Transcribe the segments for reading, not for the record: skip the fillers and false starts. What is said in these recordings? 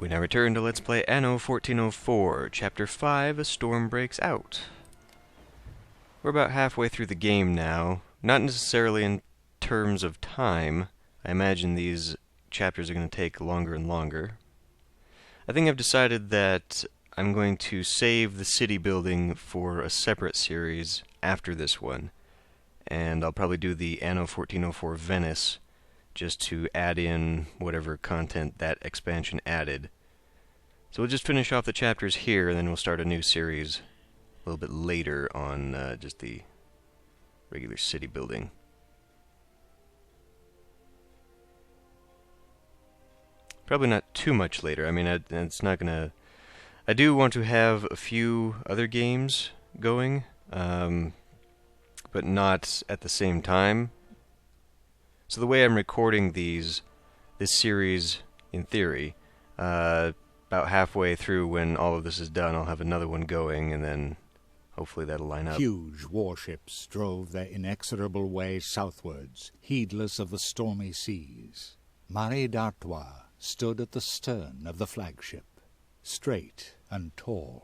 We now return to Let's Play Anno 1404, Chapter 5, A Storm Breaks Out. We're about halfway through the game now, not necessarily in terms of time. I imagine these chapters are going to take longer and longer. I think I've decided that I'm going to save the city building for a separate series after this one, and I'll probably do the Anno 1404 Venice, just to add in whatever content that expansion added. So we'll just finish off the chapters here, and then we'll start a new series a little bit later on just the regular city building. Probably not too much later. I mean, it's not gonna... I do want to have a few other games going, but not at the same time. So the way I'm recording this series, in theory, about halfway through when all of this is done, I'll have another one going, and then hopefully that'll line up. Huge warships drove their inexorable way southwards, heedless of the stormy seas. Marie d'Artois stood at the stern of the flagship, straight and tall,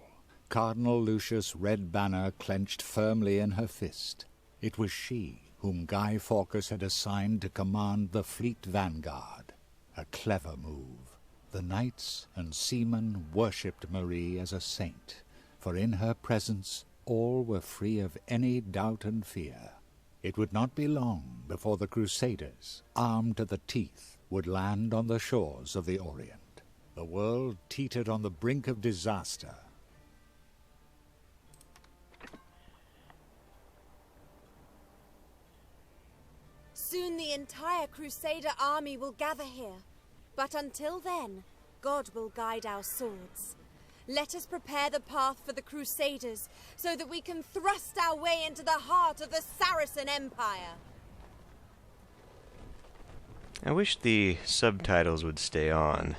Cardinal Lucius' red banner clenched firmly in her fist. It was she whom Guy Fawkes had assigned to command the fleet vanguard. A clever move. The knights and seamen worshipped Marie as a saint, for in her presence all were free of any doubt and fear. It would not be long before the Crusaders, armed to the teeth, would land on the shores of the Orient. The world teetered on the brink of disaster. Soon the entire Crusader army will gather here. But until then, God will guide our swords. Let us prepare the path for the Crusaders, so that we can thrust our way into the heart of the Saracen Empire. I wish the subtitles would stay on.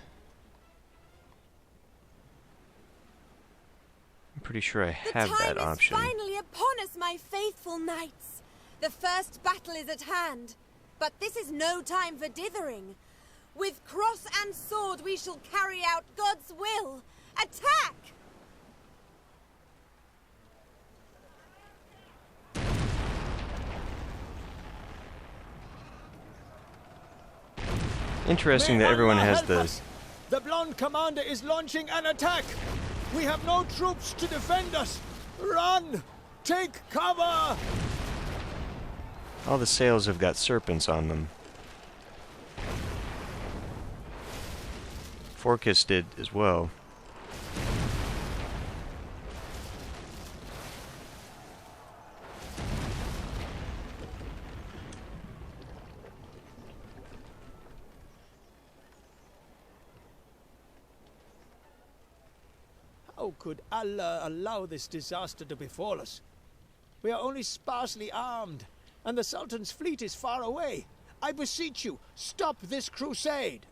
I'm pretty sure I have that option. The time is finally upon us, my faithful knights. The first battle is at hand, but this is no time for dithering. With cross and sword we shall carry out God's will. Attack! Interesting that everyone has The blonde commander is launching an attack! We have no troops to defend us! Run! Take cover! All the sails have got serpents on them. Fawkes did as well. How could Allah allow this disaster to befall us? We are only sparsely armed, and the Sultan's fleet is far away. I beseech you, stop this crusade!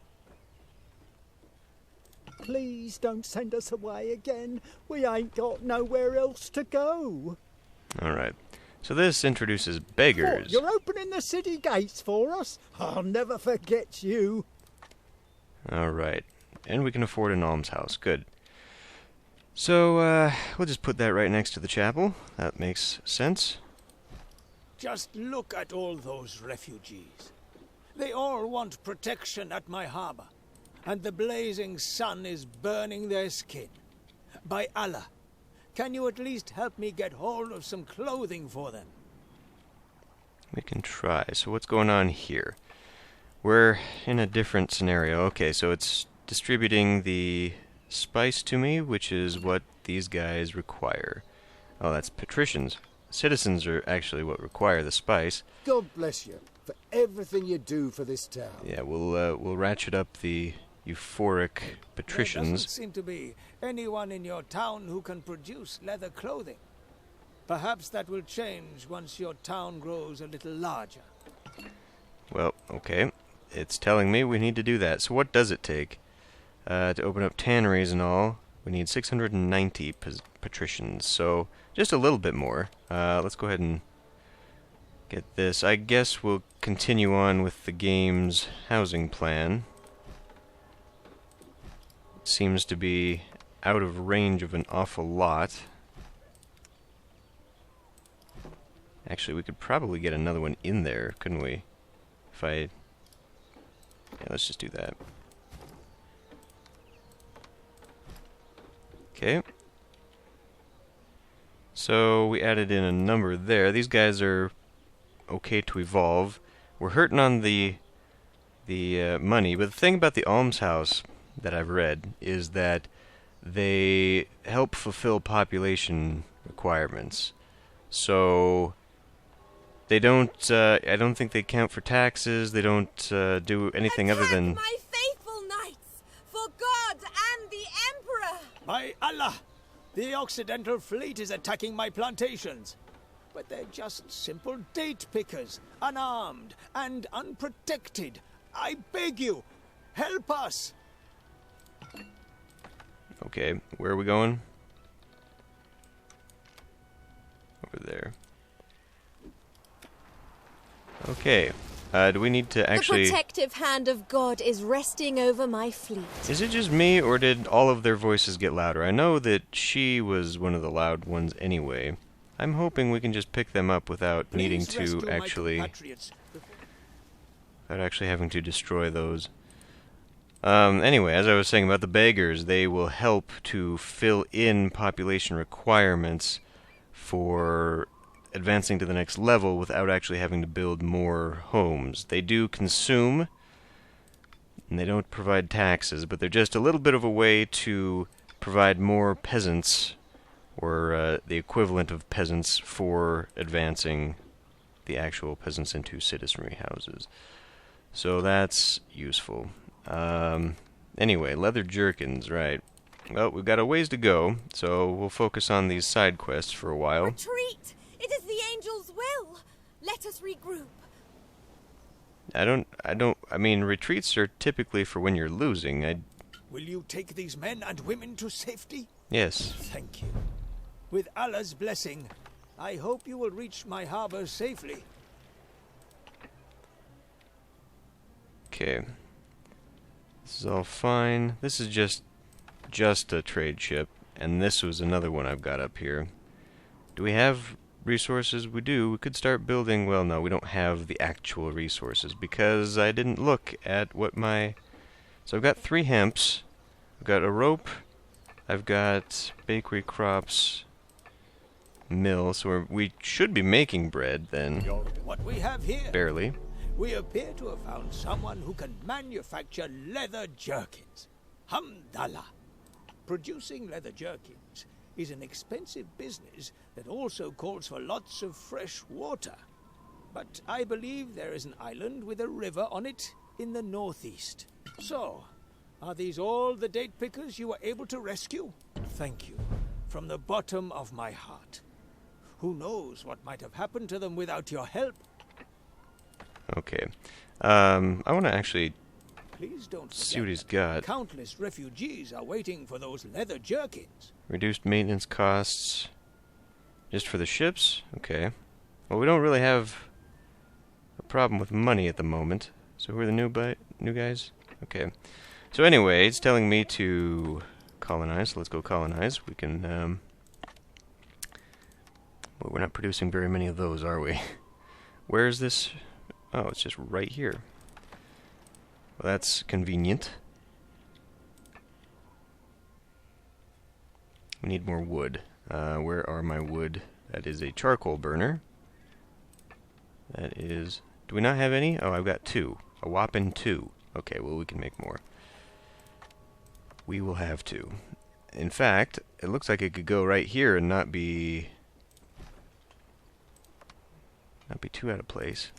Please don't send us away again. We ain't got nowhere else to go. Alright. So this introduces beggars. What, you're opening the city gates for us? I'll never forget you. Alright. And we can afford an almshouse. Good. So, we'll just put that right next to the chapel. That makes sense. Just look at all those refugees. They all want protection at my harbor, and the blazing sun is burning their skin. By Allah, can you at least help me get hold of some clothing for them? We can try. So what's going on here? We're in a different scenario. Okay, so it's distributing the spice to me, which is what these guys require. Oh, that's patricians. Citizens are actually what require the spice. God bless you for everything you do for this town. Yeah, we'll ratchet up the euphoric patricians. There doesn't seem to be anyone in your town who can produce leather clothing. Perhaps that will change once your town grows a little larger. Well, okay. It's telling me we need to do that. So what does it take? To open up tanneries and all, we need 690 patricians. So just a little bit more. Let's go ahead and get this. I guess we'll continue on with the game's housing plan. seems to be out of range of an awful lot. Actually, we could probably get another one in there, couldn't we? If I... Yeah, let's just do that. Okay. So, we added in a number there. These guys are okay to evolve. We're hurting on the money, but the thing about the almshouse that I've read is that they help fulfill population requirements. So they don't, I don't think they count for taxes, they don't do anything other than... Attack my faithful knights, for God and the Emperor! By Allah! The Occidental fleet is attacking my plantations. But they're just simple date pickers, unarmed and unprotected. I beg you, help us! Okay, where are we going? Over there. Okay, do we need to actually... The protective hand of God is resting over my fleet. Is it just me, or did all of their voices get louder? I know that she was one of the loud ones anyway. I'm hoping we can just pick them up without needing to actually... without actually having to destroy those. Anyway, as I was saying about the beggars, they will help to fill in population requirements for advancing to the next level without actually having to build more homes. They do consume, and they don't provide taxes, but they're just a little bit of a way to provide more peasants, or the equivalent of peasants, for advancing the actual peasants into citizenry houses. So that's useful. Anyway, leather jerkins, right. Well, we've got a ways to go, so we'll focus on these side quests for a while. Retreat! It is the angel's will! Let us regroup. I mean, retreats are typically for when you're losing. Will you take these men and women to safety? Yes. Thank you. With Allah's blessing, I hope you will reach my harbor safely. Okay. This is all fine. This is just a trade ship, and this was another one I've got up here. Do we have resources? We do. We could start building... Well, no, we don't have the actual resources, because I didn't look at what my... So I've got 3 hemps. I've got a rope. I've got bakery crops, mill, so we should be making bread then. What we have here... Barely. We appear to have found someone who can manufacture leather jerkins. Hamdallah. Producing leather jerkins is an expensive business that also calls for lots of fresh water. But I believe there is an island with a river on it in the northeast. So, are these all the date pickers you were able to rescue? Thank you, from the bottom of my heart. Who knows what might have happened to them without your help? Okay. I want to actually Please don't see what he's forget got. countless refugees are waiting for those leather jerkins. Reduced maintenance costs. Just for the ships? Okay. Well, we don't really have a problem with money at the moment. So who are the new guys? Okay. So anyway, it's telling me to colonize. So let's go colonize. We can, well, we're not producing very many of those, are we? Where is this? Oh, it's just right here. Well, that's convenient. We need more wood. Where are my wood? That is a charcoal burner. That is... Do we not have any? Oh, I've got 2. A whopping 2. Okay, well, we can make more. We will have 2. In fact, it looks like it could go right here and not be too out of place.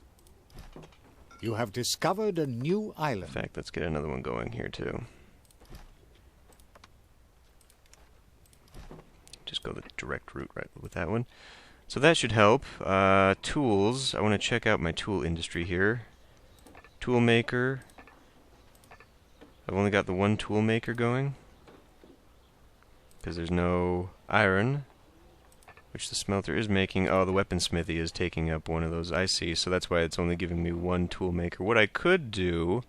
You have discovered a new In island. fact, let's get another one going here, too. Just go the direct route right with that one. So that should help. Tools. I want to check out my tool industry here. Tool maker. I've only got the one tool maker going, because there's no iron, which the smelter is making. Oh, the weaponsmithy is taking up one of those. I see, so that's why it's only giving me one tool maker. What I could do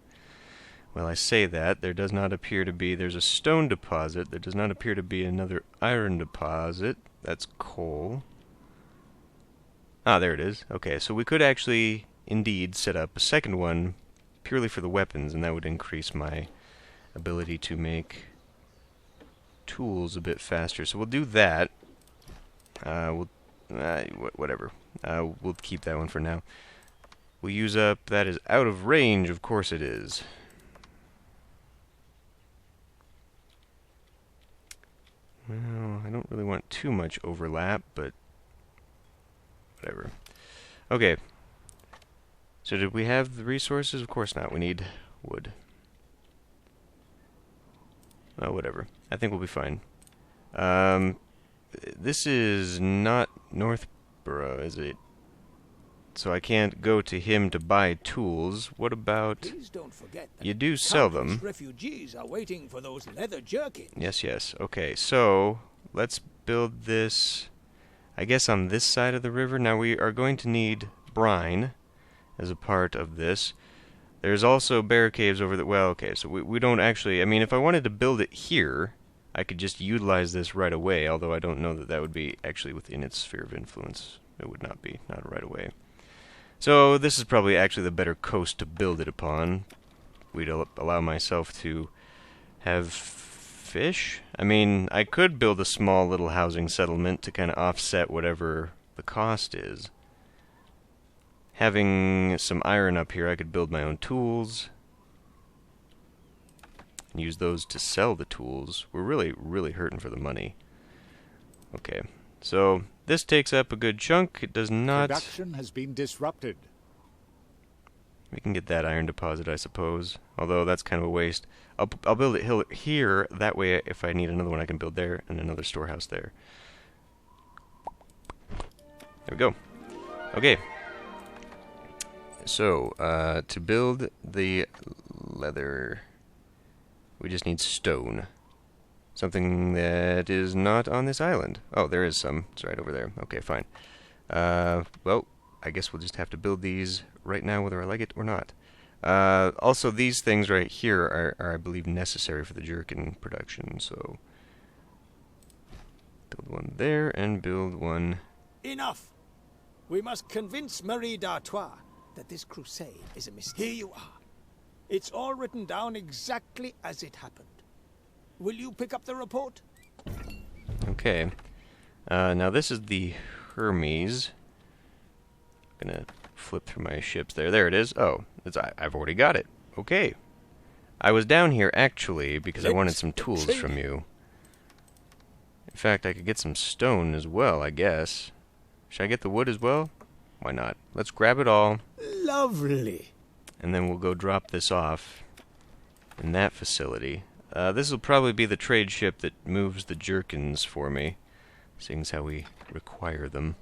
Well, I say that. There does not appear to be... There's a stone deposit. There does not appear to be another iron deposit. That's coal. Ah, there it is. Okay, so we could actually, indeed, set up a second one purely for the weapons, and that would increase my ability to make tools a bit faster. So we'll do that. Whatever. We'll keep that one for now. We'll use up... That is out of range. Of course it is. Well, I don't really want too much overlap, but whatever. Okay. So did we have the resources? Of course not. We need wood. Oh, whatever. I think we'll be fine. This is not Northborough, is it? So I can't go to him to buy tools. What about... Please don't forget that you do sell them. countless refugees are waiting for those leather jerkins. Yes, yes. Okay, so let's build this, I guess, on this side of the river. Now we are going to need brine as a part of this. There's also bear caves over the... Well, okay, so we don't actually... I mean, if I wanted to build it here, I could just utilize this right away, although I don't know that that would be actually within its sphere of influence. It would not be, not right away. So this is probably actually the better coast to build it upon. We'd allow myself to have fish. I mean, I could build a small little housing settlement to kind of offset whatever the cost is. Having some iron up here, I could build my own tools. And use those to sell the tools. We're really, really hurting for the money. Okay, so this takes up a good chunk. It does not... Production has been disrupted. We can get that iron deposit, I suppose. Although that's kind of a waste. I'll build it here. That way, if I need another one, I can build there and another storehouse there. There we go. Okay. So, to build the leather, we just need stone. Something that is not on this island. Oh, there is some. It's right over there. Okay, fine. Well, I guess we'll just have to build these right now, whether I like it or not. Also, these things right here are, I believe, necessary for the jerkin production, so... Build one there, and build one... Enough! We must convince Marie d'Artois that this crusade is a mistake. Here you are. It's all written down exactly as it happened. Will you pick up the report? Okay. Now this is the Hermes. I'm gonna flip through my ships there. There it is. Oh, I've already got it. Okay. I was down here, actually, because I wanted some tools from you. In fact, I could get some stone as well, I guess. Should I get the wood as well? Why not? Let's grab it all. Lovely. And then we'll go drop this off in that facility. This will probably be the trade ship that moves the jerkins for me, seeing as how we require them.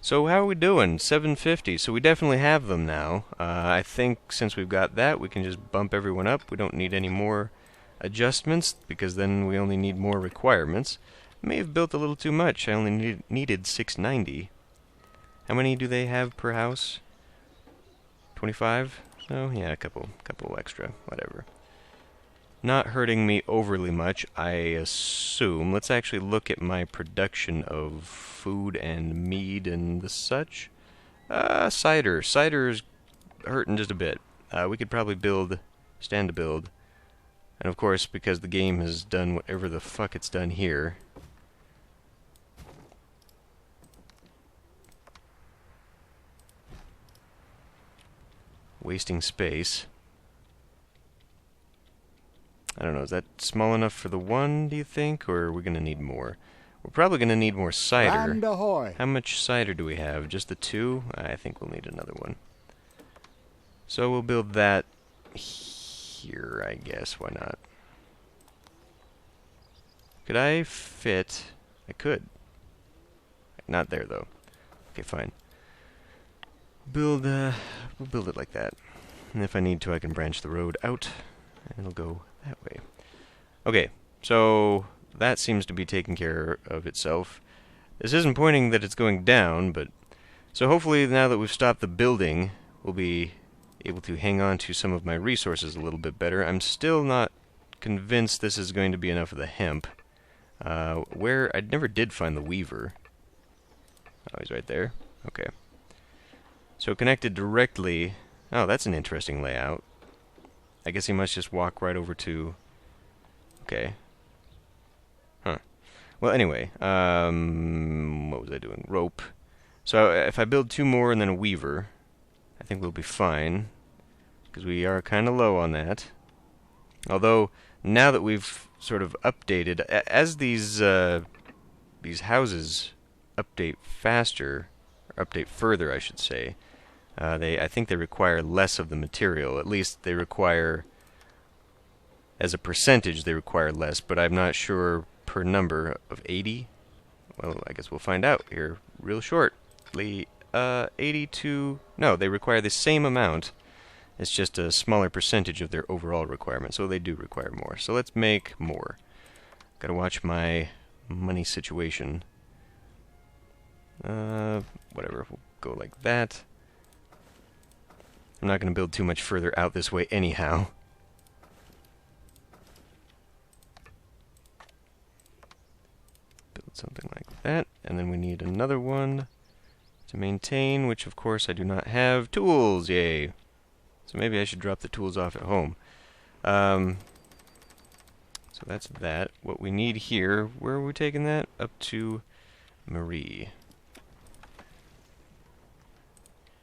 So how are we doing? 750. So we definitely have them now. I think since we've got that, we can just bump everyone up. We don't need any more adjustments, because then we only need more requirements. I may have built a little too much. I only needed 690. How many do they have per house? 25? Oh, yeah, a couple extra. Whatever. Not hurting me overly much, I assume. Let's actually look at my production of food and mead and the such. Cider. Cider's hurting just a bit. We could probably stand to build. And of course, because the game has done whatever the fuck it's done here. Wasting space. I don't know, is that small enough for the one, do you think? Or are we going to need more? We're probably going to need more cider. Land ahoy! How much cider do we have? Just the 2? I think we'll need another one. So we'll build that here, I guess. Why not? Could I fit... I could. Not there, though. Okay, fine. We'll build it like that. And if I need to, I can branch the road out. And it'll go that way. Okay, so that seems to be taking care of itself. This isn't pointing that it's going down, but... So hopefully now that we've stopped the building, we'll be able to hang on to some of my resources a little bit better. I'm still not convinced this is going to be enough of the hemp. Where I never did find the weaver. Oh, he's right there. Okay. So connected directly. Oh, that's an interesting layout. I guess he must just walk right over to... Okay. Huh. Well, anyway. What was I doing? Rope. So if I build 2 more and then a weaver, I think we'll be fine. Because we are kind of low on that. Although, now that we've sort of updated... As these houses update faster, or update further, I should say, I think they require less of the material. At least they require, as a percentage, they require less, but I'm not sure per number of 80. Well, I guess we'll find out here real shortly. 82... No, they require the same amount. It's just a smaller percentage of their overall requirement, so they do require more. So let's make more. Gotta watch my money situation. Whatever, we'll go like that. I'm not going to build too much further out this way anyhow. Build something like that, and then we need another one to maintain, which of course I do not have. Tools, yay! So maybe I should drop the tools off at home. So that's that. What we need here, where are we taking that? Up to Marie.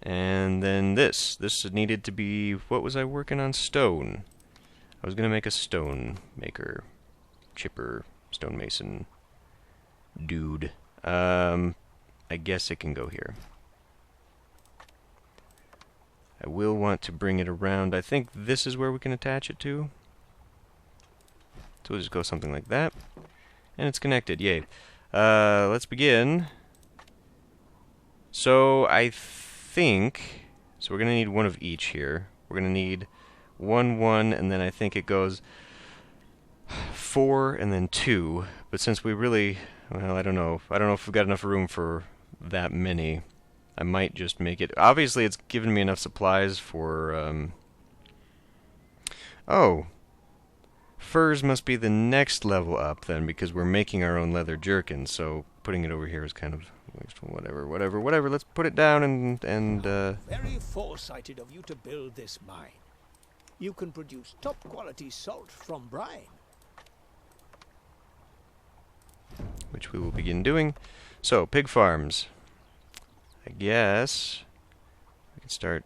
And then this needed to be, what was I working on? Stone. I was going to make a stone maker, chipper, stonemason dude. I guess it can go here. I will want to bring it around. I think this is where we can attach it to. So we'll just go something like that. And it's connected, yay. Let's begin. So I think, so we're going to need one of each here. We're going to need 1, 1, and then I think it goes 4 and then 2. But since we really, well, I don't know if we've got enough room for that many. I might just make it, obviously it's given me enough supplies for, oh, furs must be the next level up then, because we're making our own leather jerkins, so putting it over here is kind of wasteful. Whatever, let's put it down and Very foresighted of you to build this mine. You can produce top-quality salt from brine. which we will begin doing. So, pig farms. I guess I can start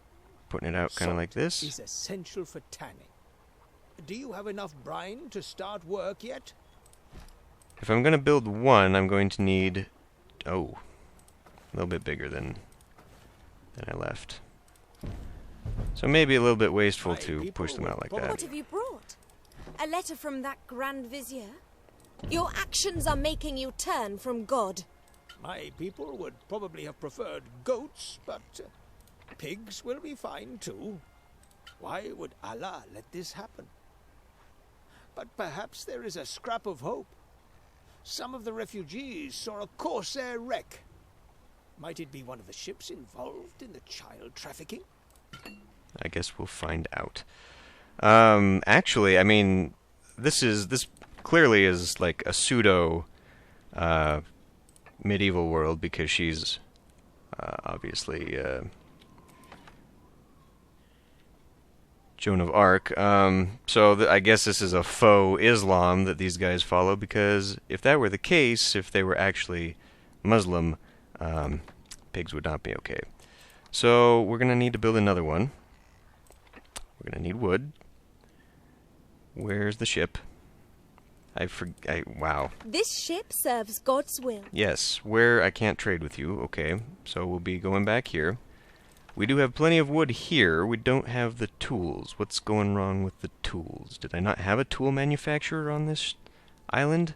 putting it out kind of like this. Is essential for tanning. Do you have enough brine to start work yet? If I'm going to build one, I'm going to need, oh, a little bit bigger than I left. So maybe a little bit wasteful to push them out like What that. have you brought? A letter from that Grand Vizier? Your actions are making you turn from God. My people would probably have preferred goats, but pigs will be fine too. Why would Allah let this happen? But perhaps there is a scrap of hope. Some of the refugees saw a corsair wreck. Might it be one of the ships involved in the child trafficking? I guess we'll find out. Actually, I mean, this clearly is like a pseudo medieval world, because she's obviously Joan of Arc. So I guess this is a faux Islam that these guys follow, because if that were the case, if they were actually Muslim, pigs would not be okay. So we're going to need to build another one. We're going to need wood. Where's the ship? Wow. This ship serves God's will. Yes, where I can't trade with you. Okay, so we'll be going back here. We do have plenty of wood here. We don't have the tools. What's going wrong with the tools? Did I not have a tool manufacturer on this island?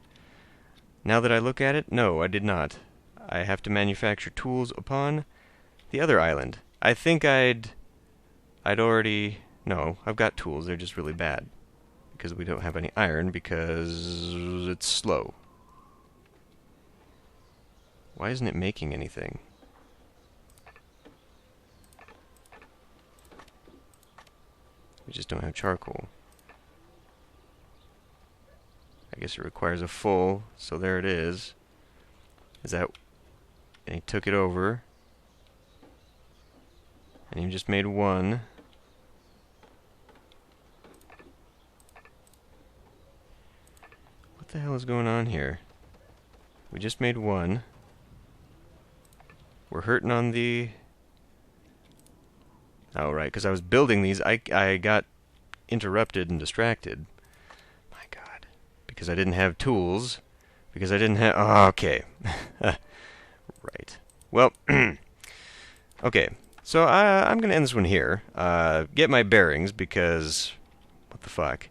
Now that I look at it, no, I did not. I have to manufacture tools upon the other island. I think I'd already... No, I've got tools. They're just really bad. Because we don't have any iron, because it's slow. Why isn't it making anything? We just don't have charcoal. I guess it requires a full, so there it is. Is that... And he took it over. And he just made one. What the hell is going on here? We just made one. We're hurting on the... Oh, right, because I was building these, I got interrupted and distracted. My God. Because I didn't have tools. Because I didn't have... Oh, okay. Right. Well, okay. So I'm going to end this one here. Get my bearings, because... What the fuck?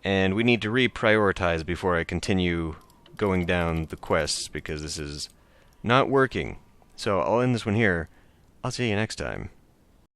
And we need to reprioritize before I continue going down the quests, because this is not working. So I'll end this one here. I'll see you next time.